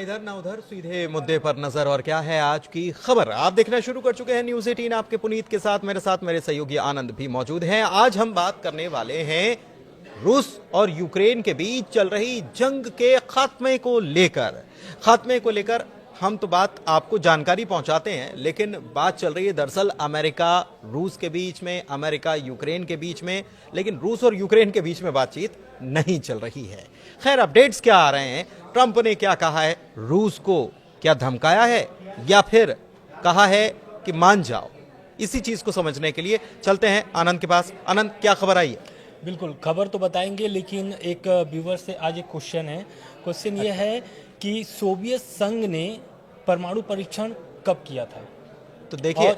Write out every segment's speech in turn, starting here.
इधर ना उधर, सीधे मुद्दे पर नजर। और क्या है आज की खबर, आप देखना शुरू कर चुके हैं न्यूज़ 18 आपके पुनीत के साथ मेरे सहयोगी आनंद भी मौजूद हैं। आज हम बात करने वाले हैं रूस और यूक्रेन के बीच चल रही जंग के खात्मे को लेकर हम तो बात आपको जानकारी पहुंचाते हैं, लेकिन बात चल रही है दरअसल अमेरिका रूस के बीच में, अमेरिका यूक्रेन के बीच में, लेकिन रूस और यूक्रेन के बीच में बातचीत नहीं चल रही है। खैर, अपडेट्स क्या आ रहे हैं, ट्रंप ने क्या कहा है, रूस को क्या धमकाया है या फिर कहा है कि मान जाओ, इसी चीज को समझने के लिए चलते हैं आनंद के पास। आनंद, क्या खबर आई है? बिल्कुल, खबर तो बताएंगे, लेकिन एक व्यूवर से आज एक क्वेश्चन ये है कि सोवियत संघ ने परमाणु परीक्षण कब किया था? तो देखिए,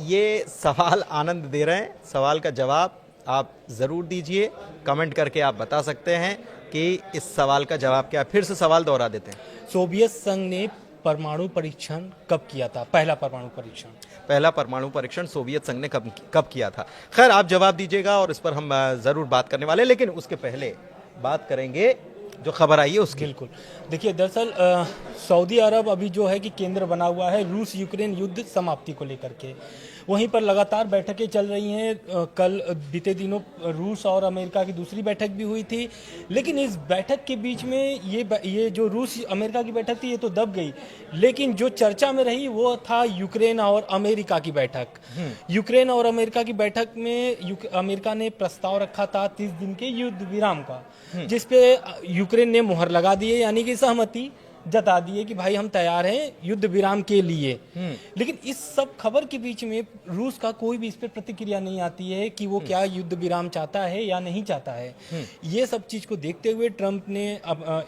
ये सवाल आनंद दे रहे हैं, सवाल का जवाब आप जरूर दीजिए, कमेंट करके आप बता सकते हैं कि इस सवाल का जवाब क्या है। फिर से सवाल दोहरा देते हैं। सोवियत संघ ने परमाणु परीक्षण कब किया था? पहला परमाणु परीक्षण सोवियत संघ ने कब किया था? खैर, आप जवाब दीजिएगा और इस पर हम जरूर बात करने वाले हैं, लेकिन उसके पहले बात करेंगे जो खबर आई है उसकी। बिल्कुल, देखिए, दरअसल सऊदी अरब अभी जो है कि केंद्र बना हुआ है रूस यूक्रेन युद्ध समाप्ति को लेकर के। वहीं पर लगातार बैठकें चल रही हैं। कल बीते दिनों रूस और अमेरिका की दूसरी बैठक भी हुई थी, लेकिन इस बैठक के बीच में ये जो रूस अमेरिका की बैठक थी ये तो दब गई, लेकिन जो चर्चा में रही वो था यूक्रेन और अमेरिका की बैठक। यूक्रेन और अमेरिका की बैठक में अमेरिका ने प्रस्ताव रखा था 30 दिन के युद्ध विराम का, जिसपे यूक्रेन ने मुहर लगा दी है, यानी कि सहमति जता दिए कि भाई हम तैयार हैं युद्ध विराम के लिए। लेकिन इस सब खबर के बीच में रूस का कोई भी इस पर प्रतिक्रिया नहीं आती है कि वो क्या युद्ध विराम चाहता है या नहीं चाहता है। ये सब चीज को देखते हुए ट्रंप ने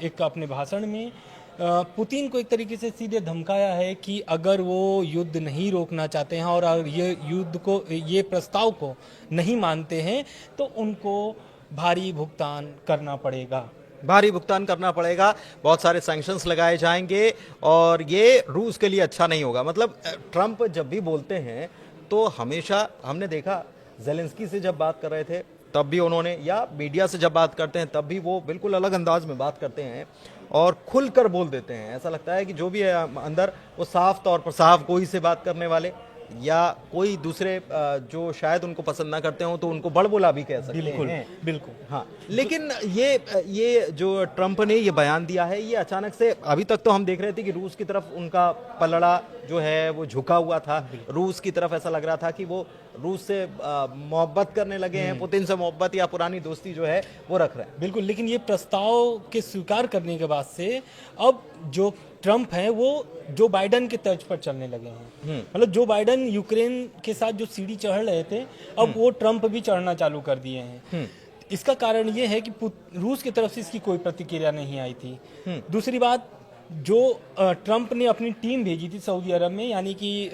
एक अपने भाषण में पुतिन को एक तरीके से सीधे धमकाया है कि अगर वो युद्ध नहीं रोकना चाहते हैं और ये प्रस्ताव को नहीं मानते हैं तो उनको भारी भुगतान करना पड़ेगा। बहुत सारे सैंक्शंस लगाए जाएंगे और ये रूस के लिए अच्छा नहीं होगा। मतलब ट्रंप जब भी बोलते हैं तो हमेशा हमने देखा, जेलेंस्की से जब बात कर रहे थे तब भी उन्होंने, या मीडिया से जब बात करते हैं तब भी वो बिल्कुल अलग अंदाज में बात करते हैं और खुलकर बोल देते हैं। ऐसा लगता है कि जो भी है अंदर वो साफ तौर पर, साफ गोई से बात करने वाले या कोई दूसरे जो शायद उनको पसंद ना करते हो तो उनको बड़बोला भी कह सकते हैं। बिल्कुल, हाँ। लेकिन ये जो ट्रंप ने ये बयान दिया है, ये अचानक से, अभी तक तो हम देख रहे थे कि रूस की तरफ उनका पलड़ा जो है वो झुका हुआ था। रूस की तरफ ऐसा लग रहा था कि वो रूस से मोहब्बत करने लगे हैं, पुतिन से मोहब्बत या पुरानी दोस्ती जो है वो रख रहे हैं। बिल्कुल, लेकिन ये प्रस्ताव के स्वीकार करने के बाद से अब जो ट्रंप हैं वो जो बाइडन के तर्ज पर चलने लगे हैं। मतलब जो बाइडन यूक्रेन के साथ जो सीढ़ी चढ़ रहे थे, अब वो ट्रंप भी चढ़ना चालू कर दिए हैं। इसका कारण ये है कि रूस की तरफ से इसकी कोई प्रतिक्रिया नहीं आई थी। दूसरी बात, जो ट्रंप ने अपनी टीम भेजी थी सऊदी अरब में, यानी कि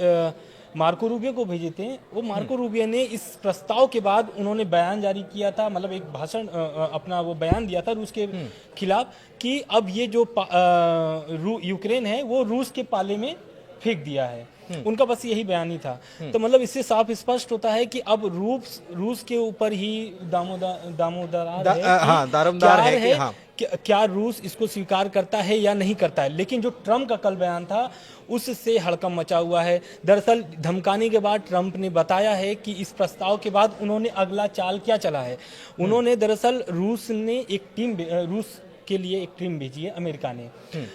मार्को रूबियो को भेजे थे, वो मार्को रूबियो ने इस प्रस्ताव के बाद उन्होंने बयान जारी किया था, मतलब एक भाषण, अपना वो बयान दिया था रूस के खिलाफ कि अब ये जो यूक्रेन है वो रूस के पाले में फेंक दिया है। उनका बस यही बयान ही था। तो मतलब इससे साफ स्पष्ट होता है कि अब रूस के ऊपर ही दारोमदार है कि क्या रूस इसको स्वीकार करता है या नहीं करता है। लेकिन जो ट्रंप का कल बयान था उससे हड़कंप मचा हुआ है। दरअसल धमकाने के बाद ट्रंप ने बताया है कि इस प्रस्ताव के बाद उन्होंने अगला चाल क्या चला है। उन्होंने दरअसल रूस के लिए एक टीम भेजी है अमेरिका ने,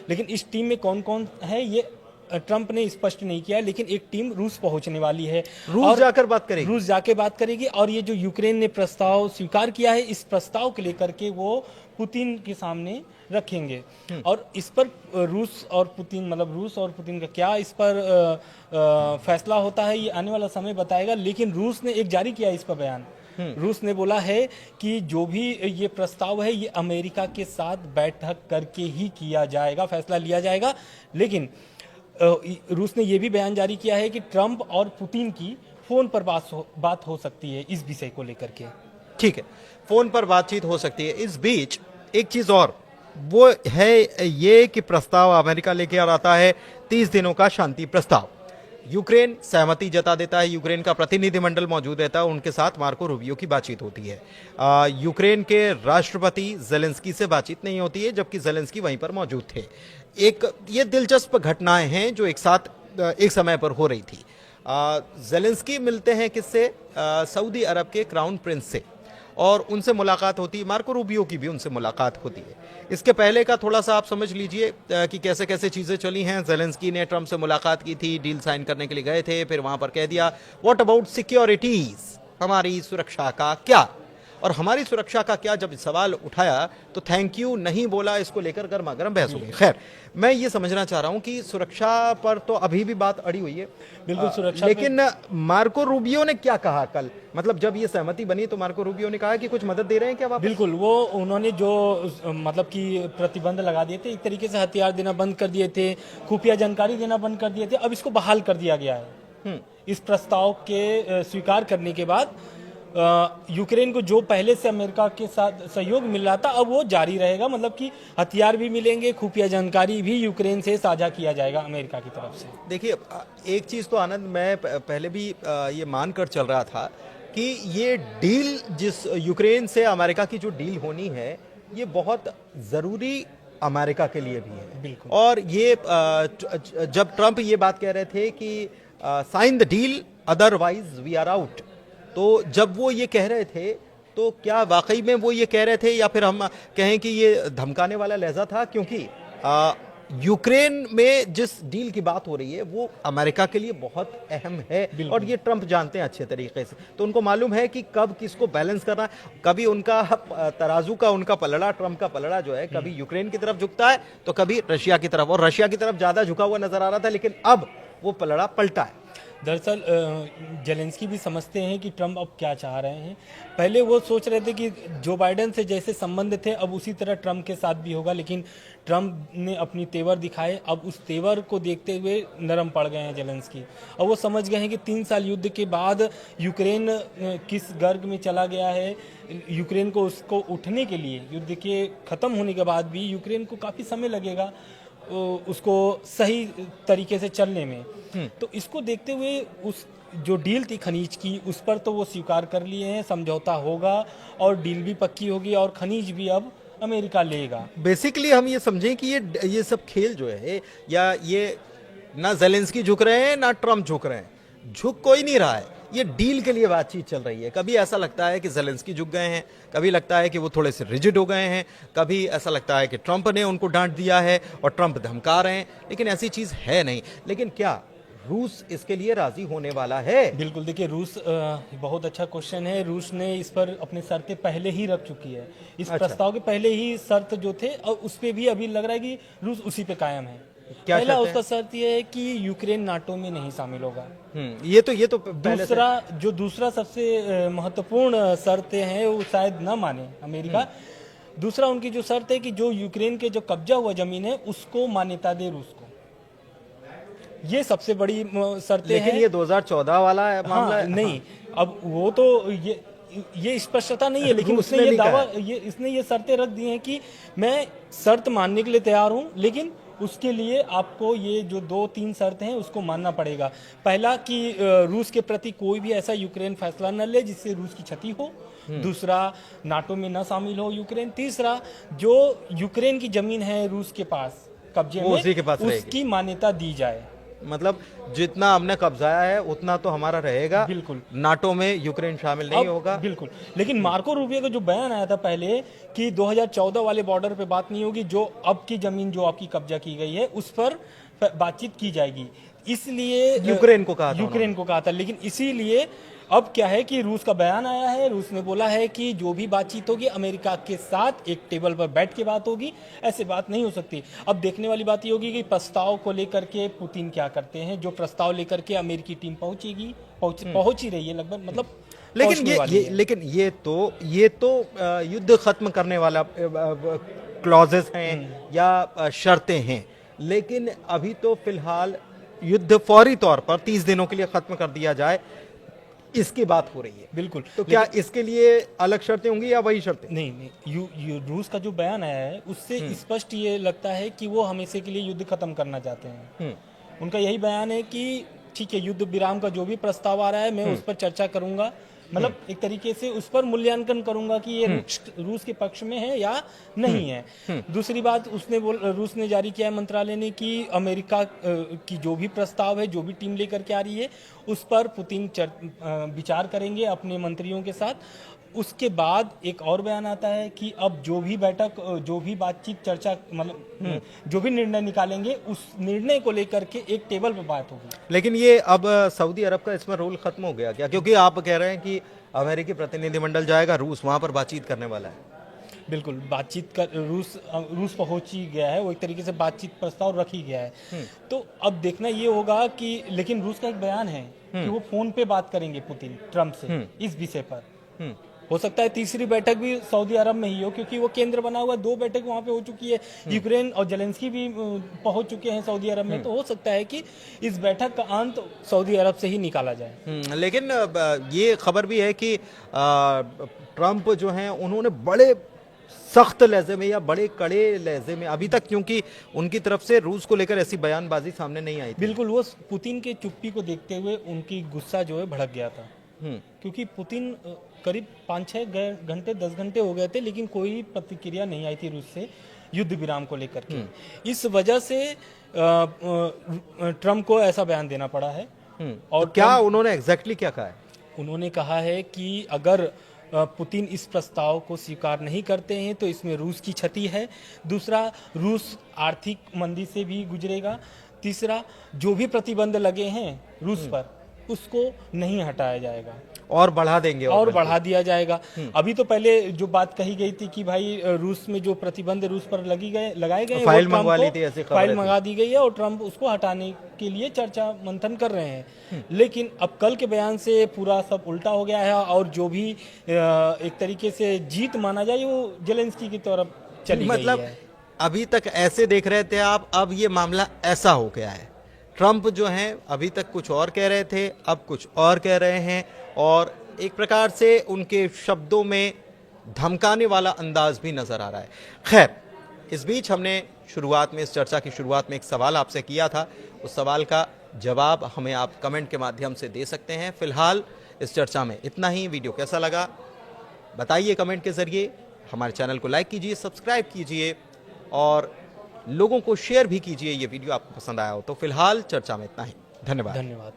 लेकिन इस टीम में कौन कौन है ये ट्रंप ने स्पष्ट नहीं किया, लेकिन एक टीम रूस पहुंचने वाली है, रूस जाकर बात करेगी। और ये जो यूक्रेन ने प्रस्ताव स्वीकार किया है, इस प्रस्ताव को लेकर के वो पुतिन के सामने रखेंगे। और इस पर रूस और पुतिन का क्या इस पर फैसला होता है ये आने वाला समय बताएगा। लेकिन रूस ने एक जारी किया इस पर बयान। रूस ने बोला है कि जो भी ये प्रस्ताव है ये अमेरिका के साथ बैठक करके ही किया जाएगा, फैसला लिया जाएगा। लेकिन रूस ने यह भी बयान जारी किया है कि ट्रंप और पुतिन की फोन पर बात हो सकती है इस विषय को लेकर के। ठीक है, फोन पर बातचीत हो सकती है। इस बीच एक चीज और, वो है ये कि प्रस्ताव अमेरिका लेके आ आता है 30 दिनों का शांति प्रस्ताव। यूक्रेन सहमति जता देता है, यूक्रेन का प्रतिनिधिमंडल मौजूद रहता है, उनके साथ मार्को रूबियो की बातचीत होती है। यूक्रेन के राष्ट्रपति जेलेंस्की से बातचीत नहीं होती है, जबकि जेलेंस्की वहीं पर मौजूद थे। एक ये दिलचस्प घटनाएं हैं जो एक साथ एक समय पर हो रही थी। जेलेंस्की मिलते हैं किससे? सऊदी अरब के क्राउन प्रिंस से, और उनसे मुलाकात होती है। मार्को रूबियो की भी उनसे मुलाकात होती है। इसके पहले का थोड़ा सा आप समझ लीजिए कि कैसे कैसे चीज़ें चली हैं। जेलेंस्की ने ट्रंप से मुलाकात की थी, डील साइन करने के लिए गए थे, फिर वहां पर कह दिया व्हाट अबाउट सिक्योरिटीज, हमारी सुरक्षा का क्या? और हमारी सुरक्षा का क्या जब सवाल उठाया तो थैंक यू नहीं बोला, इसको लेकर गर्मा गर्म बहस हो गई। खैर, मैं ये समझना चाह रहा हूं कि सुरक्षा पर तो अभी भी बात अड़ी हुई है, बिल्कुल सुरक्षा लेकिन मार्को रूबियो ने क्या कहा कल? मतलब जब ये सहमति बनी तो मार्को रूबियो ने कहा कि कुछ मदद दे रहे हैं क्या वापस? बिल्कुल, वो उन्होंने जो मतलब कि प्रतिबंध लगा दिए थे, एक तरीके से हथियार देना बंद कर दिए थे, खुफिया जानकारी देना बंद कर दिए थे, अब इसको बहाल कर दिया गया है। इस प्रस्ताव के स्वीकार करने के बाद यूक्रेन को जो पहले से अमेरिका के साथ सहयोग मिल रहा था, अब वो जारी रहेगा। मतलब कि हथियार भी मिलेंगे, खुफिया जानकारी भी यूक्रेन से साझा किया जाएगा अमेरिका की तरफ से। देखिए, एक चीज़ तो आनंद, मैं पहले भी ये मानकर चल रहा था कि ये डील, जिस यूक्रेन से अमेरिका की जो डील होनी है, ये बहुत ज़रूरी अमेरिका के लिए भी है। बिल्कुल। और ये जब ट्रंप ये बात कह रहे थे कि sign the deal otherwise we are out, तो जब वो ये कह रहे थे तो क्या वाकई में वो ये कह रहे थे, या फिर हम कहें कि ये धमकाने वाला लहजा था? क्योंकि यूक्रेन में जिस डील की बात हो रही है वो अमेरिका के लिए बहुत अहम है, और ये ट्रंप जानते हैं अच्छे तरीके से। तो उनको मालूम है कि कब किसको बैलेंस करना है। कभी उनका तराजू का, उनका पलड़ा, ट्रंप का पलड़ा जो है, कभी यूक्रेन की तरफ झुकता है तो कभी रशिया की तरफ, और रशिया की तरफ ज्यादा झुका हुआ नजर आ रहा था, लेकिन अब वो पलड़ा पलटा है। दरअसल जेलेंस्की भी समझते हैं कि ट्रंप अब क्या चाह रहे हैं। पहले वो सोच रहे थे कि जो बाइडेन से जैसे संबंध थे अब उसी तरह ट्रंप के साथ भी होगा, लेकिन ट्रंप ने अपनी तेवर दिखाए। अब उस तेवर को देखते हुए नरम पड़ गए हैं जेलेंस्की। अब वो समझ गए हैं कि 3 साल युद्ध के बाद यूक्रेन किस गर्ग में चला गया है। यूक्रेन को उसको उठने के लिए, युद्ध के ख़त्म होने के बाद भी यूक्रेन को काफ़ी समय लगेगा उसको सही तरीके से चलने में। तो इसको देखते हुए उस जो डील थी खनीज की, उस पर तो वो स्वीकार कर लिए हैं, समझौता होगा और डील भी पक्की होगी और खनीज भी अब अमेरिका लेगा। बेसिकली हम ये समझें कि ये सब खेल जो है, या ये ना जेलेंस्की झुक रहे हैं ना ट्रंप झुक रहे हैं, झुक कोई नहीं रहा है, ये डील के लिए बातचीत चल रही है। कभी ऐसा लगता है कि जेलेंस्की झुक गए हैं, कभी लगता है कि वो थोड़े से रिजिड हो गए हैं, कभी ऐसा लगता है कि ट्रंप ने उनको डांट दिया है और ट्रंप धमका रहे हैं, लेकिन ऐसी चीज़ है नहीं। लेकिन क्या रूस इसके लिए राजी होने वाला है? बिल्कुल, देखिए रूस बहुत अच्छा क्वेश्चन है। रूस ने इस पर अपनी शर्तें पहले ही रख चुकी है। इस प्रस्ताव के पहले ही शर्त जो थे, और उस पर भी अभी लग रहा है कि रूस उसी पे कायम है। पहला उसका शर्त यह है कि यूक्रेन नाटो में नहीं शामिल होगा। ये तो दूसरा सबसे महत्वपूर्ण शर्तें हैं वो शायद न माने अमेरिका। दूसरा उनकी जो शर्त है कि जो यूक्रेन के जो कब्जा हुआ जमीन है उसको मान्यता दे रूस को। ये सबसे बड़ी शर्तें हैं। लेकिन ये 2014 वाला मामला है। नहीं, अब वो तो ये स्पष्टता नहीं है, लेकिन उसने ये दावा, इसने ये शर्तें रख दी हैं कि मैं शर्त मानने के लिए तैयार हूं, लेकिन उसके लिए आपको ये जो 2-3 शर्तें हैं उसको मानना पड़ेगा। पहला कि रूस के प्रति कोई भी ऐसा यूक्रेन फैसला न ले जिससे रूस की क्षति हो। दूसरा, नाटो में न शामिल हो यूक्रेन। तीसरा, जो यूक्रेन की जमीन है रूस के पास कब्जे में, उसकी मान्यता दी जाए। मतलब जितना हमने कब्जाया है उतना तो हमारा रहेगा। बिल्कुल, नाटो में यूक्रेन शामिल नहीं होगा। बिल्कुल, लेकिन मार्को रूबियो का जो बयान आया था पहले कि 2014 वाले बॉर्डर पे बात नहीं होगी, जो अब की जमीन जो आपकी कब्जा की गई है उस पर बातचीत की जाएगी, इसलिए यूक्रेन को कहा था। लेकिन इसीलिए अब क्या है कि रूस का बयान आया है। रूस ने बोला है कि जो भी बातचीत होगी अमेरिका के साथ एक टेबल पर बैठ के बात होगी, ऐसे बात नहीं हो सकती। अब देखने वाली बात ये होगी कि प्रस्ताव को लेकर के पुतिन क्या करते हैं। जो प्रस्ताव लेकर के अमेरिकी टीम पहुंच ही रही है लगभग, मतलब लेकिन ये तो युद्ध खत्म करने वाला क्लॉजेस हैं या शर्तें हैं, लेकिन अभी तो फिलहाल युद्ध फौरी तौर पर 30 दिनों के लिए खत्म कर दिया जाए, इसकी बात हो रही है। बिल्कुल, तो क्या इसके लिए अलग शर्तें होंगी या वही शर्तें? नहीं, रूस का जो बयान आया है उससे स्पष्ट ये लगता है कि वो हमेशा के लिए युद्ध खत्म करना चाहते हैं। उनका यही बयान है कि ठीक है, युद्ध विराम का जो भी प्रस्ताव आ रहा है मैं उस पर चर्चा करूंगा, मतलब एक तरीके से उस पर मूल्यांकन करूंगा कि ये रूस के पक्ष में है या नहीं है। दूसरी बात रूस ने जारी किया है मंत्रालय ने कि अमेरिका की जो भी प्रस्ताव है, जो भी टीम लेकर के आ रही है, उस पर पुतिन विचार करेंगे अपने मंत्रियों के साथ। उसके बाद एक और बयान आता है कि अब जो भी बैठक, जो भी बातचीत, चर्चा, मतलब जो भी निर्णय निकालेंगे, उस निर्णय को लेकर के एक टेबल पर बात होगी। लेकिन ये अब सऊदी अरब का इसमें रोल खत्म हो गया क्या? क्योंकि आप कह रहे हैं कि अमेरिकी प्रतिनिधिमंडल जाएगा रूस, वहां पर बातचीत करने वाला है। बिल्कुल, बातचीत कर रूस पहुंच ही गया है, वो एक तरीके से बातचीत प्रस्ताव रख ही गया है। तो अब देखना ये होगा कि, लेकिन रूस का एक बयान है कि वो फोन पे बात करेंगे पुतिन ट्रंप से इस विषय पर। हो सकता है तीसरी बैठक भी सऊदी अरब में ही हो, क्योंकि वो केंद्र बना हुआ, 2 बैठक वहां पे हो चुकी है। यूक्रेन और जेलेंस्की भी पहुंच चुके हैं सऊदी अरब में, तो हो सकता है कि इस बैठक का अंत सऊदी अरब से ही निकाला जाए। लेकिन ये खबर भी है कि ट्रंप जो हैं उन्होंने बड़े सख्त लहजे में या बड़े कड़े लहजे में अभी तक, क्योंकि उनकी तरफ से रूस को लेकर ऐसी बयानबाजी सामने नहीं आई थी। बिल्कुल, वो पुतिन के चुप्पी को देखते हुए उनकी गुस्सा जो है भड़क गया था। क्योंकि पुतिन करीब 5-6 घंटे 10 घंटे हो गए थे, लेकिन कोई प्रतिक्रिया नहीं आई थी रूस से युद्ध विराम को लेकर के। इस वजह से ट्रंप को ऐसा बयान देना पड़ा है। और तो क्या उन्होंने एग्जैक्टली क्या कहा है? उन्होंने कहा है कि अगर पुतिन इस प्रस्ताव को स्वीकार नहीं करते हैं तो इसमें रूस की क्षति है। दूसरा, रूस आर्थिक मंदी से भी गुजरेगा। तीसरा, जो भी प्रतिबंध लगे हैं रूस पर, उसको नहीं हटाया जाएगा और बढ़ा देंगे और बढ़ा दिया जाएगा। अभी तो पहले जो बात कही गई थी कि भाई रूस में जो प्रतिबंध रूस पर लगाए गए, फाइल मंगवा ली थी, ऐसी खबर फाइल मंगा दी गई है और ट्रंप उसको हटाने के लिए चर्चा मंथन कर रहे हैं। लेकिन अब कल के बयान से पूरा सब उल्टा हो गया है और जो भी एक तरीके से जीत माना जाए वो जेलेंस्की की तरफ चली गई है। अभी तक ऐसे देख रहे थे आप, अब ये मामला ऐसा हो गया है। ट्रंप जो हैं अभी तक कुछ और कह रहे थे, अब कुछ और कह रहे हैं, और एक प्रकार से उनके शब्दों में धमकाने वाला अंदाज भी नजर आ रहा है। खैर, इस बीच हमने शुरुआत में, इस चर्चा की शुरुआत में एक सवाल आपसे किया था, उस सवाल का जवाब हमें आप कमेंट के माध्यम से दे सकते हैं। फिलहाल इस चर्चा में इतना ही। वीडियो कैसा लगा बताइए कमेंट के जरिए। हमारे चैनल को लाइक कीजिए, सब्सक्राइब कीजिए और लोगों को शेयर भी कीजिए ये वीडियो आपको पसंद आया हो तो। फिलहाल चर्चा में इतना ही। धन्यवाद।